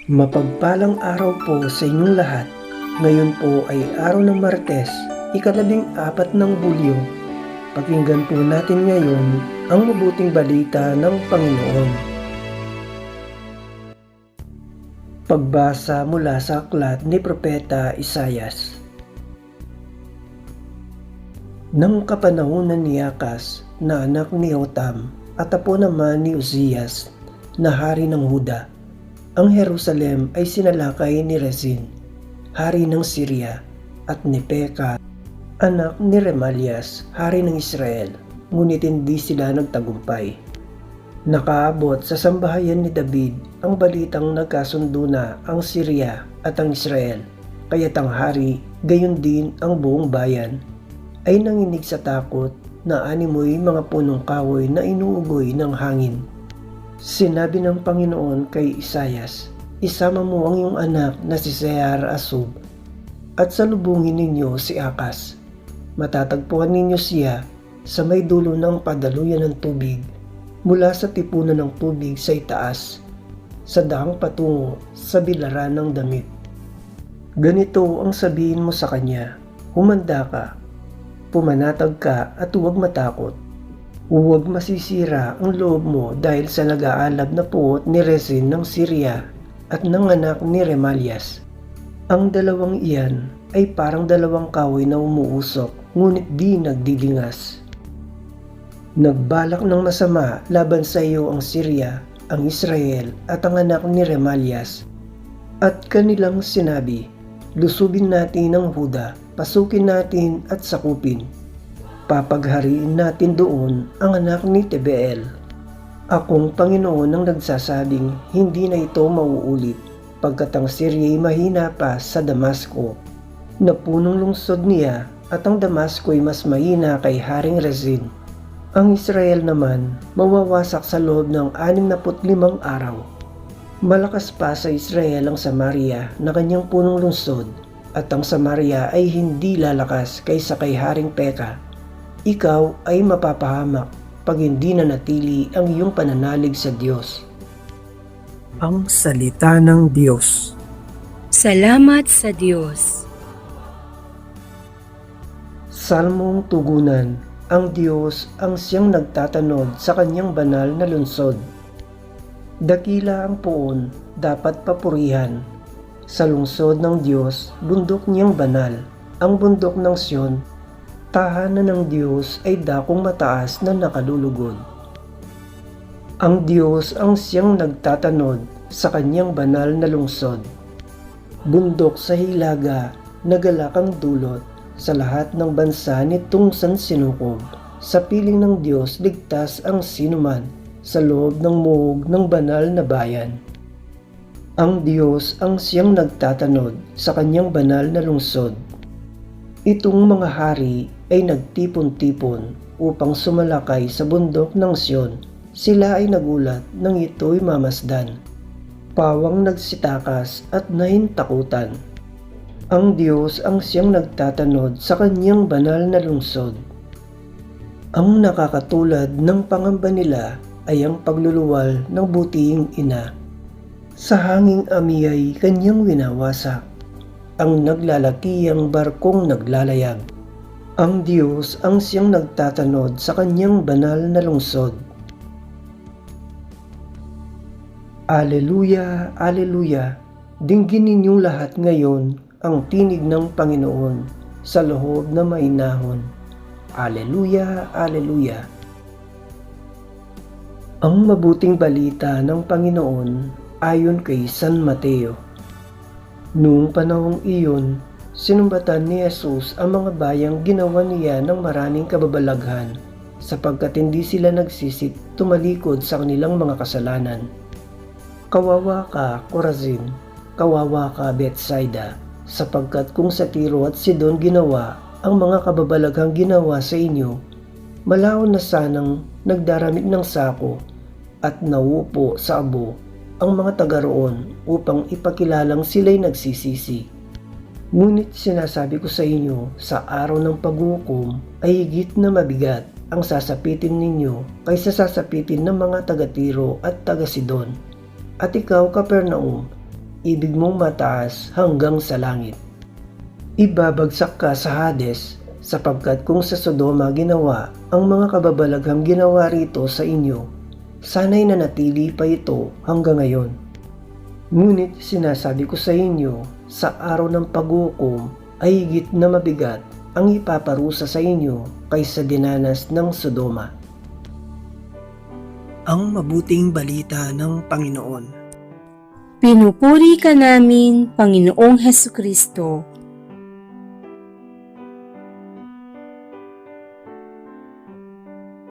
Mapagpalang araw po sa inyong lahat. Ngayon po ay araw ng Martes, ika-14 ng Hulyo. Pakinggan po natin ngayon ang mabuting balita ng Panginoon. Pagbasa mula sa aklat ni Propeta Isayas. Nang kapanahunan ni Akas na anak ni Jotam at apo naman ni Uzzias na hari ng Huda, ang Jerusalem ay sinalakay ni Rezin, hari ng Syria, at ni Peka, anak ni Remalias, hari ng Israel, ngunit hindi sila nagtagumpay. Nakaabot sa sambahayan ni David ang balitang nagkasundo na ang Syria at ang Israel, kaya't ang hari, gayon din ang buong bayan, ay nanginig sa takot na animoy mga punong kahoy na inuugoy ng hangin. Sinabi ng Panginoon kay Isayas, "Isama mo ang iyong anak na si Sear-Asub at salubungin ninyo si Akas. Matatagpuan ninyo siya sa may dulo ng padaluyan ng tubig mula sa tipunan ng tubig sa itaas, sa daang patungo sa bilaran ng damit. Ganito ang sabihin mo sa kanya, humanda ka, pumanatag ka at huwag matakot. Huwag masisira ang loob mo dahil sa nag-aalab na puot ni Rezin ng Syria at ng anak ni Remalias. Ang dalawang iyan ay parang dalawang kahoy na umuusok ngunit di nagdidingas. Nagbalak ng masama laban sa iyo ang Syria, ang Israel at ang anak ni Remalias. At kanilang sinabi, lusubin natin ang Huda, pasukin natin at sakupin. Papaghariin natin doon ang anak ni Tebeel. Akong Panginoon ang nagsasabing hindi na ito mauulit, pagkat ang Syria'y mahina pa sa Damasco, na punong lungsod niya, at ang Damasco ay mas mahina kay Haring Rezin. Ang Israel naman mawawasak sa loob ng 65 araw. Malakas pa sa Israel ang Samaria na kanyang punong lungsod, at ang Samaria ay hindi lalakas kaysa kay Haring Peka. Ikaw ay mapapahamak pag hindi na natili ang iyong pananalig sa Diyos." Ang salita ng Diyos. Salamat sa Diyos. Salmong tugunan. Ang Diyos ang siyang nagtatanod sa kanyang banal na lungsod. Dakila ang poon, dapat papurihan. Sa lungsod ng Diyos, bundok niyang banal. Ang bundok ng Sion, tahanan ng Diyos ay dakong mataas na nakalulugod. Ang Diyos ang siyang nagtatanod sa kanyang banal na lungsod. Bundok sa hilaga, nagalakang dulot, sa lahat ng bansa nitong sansinukob. Sa piling ng Diyos ligtas ang sinuman, sa loob ng muog ng banal na bayan. Ang Diyos ang siyang nagtatanod sa kanyang banal na lungsod. Itong mga hari ay nagtipon-tipon upang sumalakay sa bundok ng Sion. Sila ay nagulat nang ito'y mamasdan. Pawang nagsitakas at nahintakutan. Ang Diyos ang siyang nagtatanod sa kanyang banal na lungsod. Ang nakakatulad ng pangamba nila ay ang pagluluwal ng butihing ina. Sa hanging amiyay kanyang winawasak. Ang naglalakiyang barkong naglalayag. Ang Diyos ang siyang nagtatanod sa kanyang banal na lungsod. Aleluya, aleluya, dinggin ninyong lahat ngayon ang tinig ng Panginoon sa loob na mainahon. Aleluya, aleluya. Ang mabuting balita ng Panginoon ayon kay San Mateo. Noong panahong iyon, sinumbatan ni Jesus ang mga bayang ginawa niya ng maraming kababalaghan, sapagkat hindi sila nagsisit tumalikod sa kanilang mga kasalanan. Kawawa ka, Corazin! Kawawa ka, Bethsaida! Sapagkat kung sa Tiro at Sidon ginawa ang mga kababalaghang ginawa sa inyo, malaon na sanang nagdaramit ng sako at nauupo sa abo ang mga taga roon upang ipakilalang sila'y nagsisisi. Ngunit sinasabi ko sa inyo, sa araw ng paghukom ay higit na mabigat ang sasapitin ninyo kaysa sasapitin ng mga taga Tiro at taga Sidon. At ikaw, Capernaum, ibig mong mataas hanggang sa langit. Ibabagsak ka sa Hades, sapagkat kung sa Sodoma ginawa ang mga kababalaghang ginawa rito sa inyo, sana'y nanatili pa ito hanggang ngayon. Ngunit sinasabi ko sa inyo, sa araw ng paghukom ay higit na mabigat ang ipaparusa sa inyo kaysa dinanas ng Sodoma. Ang mabuting balita ng Panginoon. Pinupuri ka namin, Panginoong Hesukristo.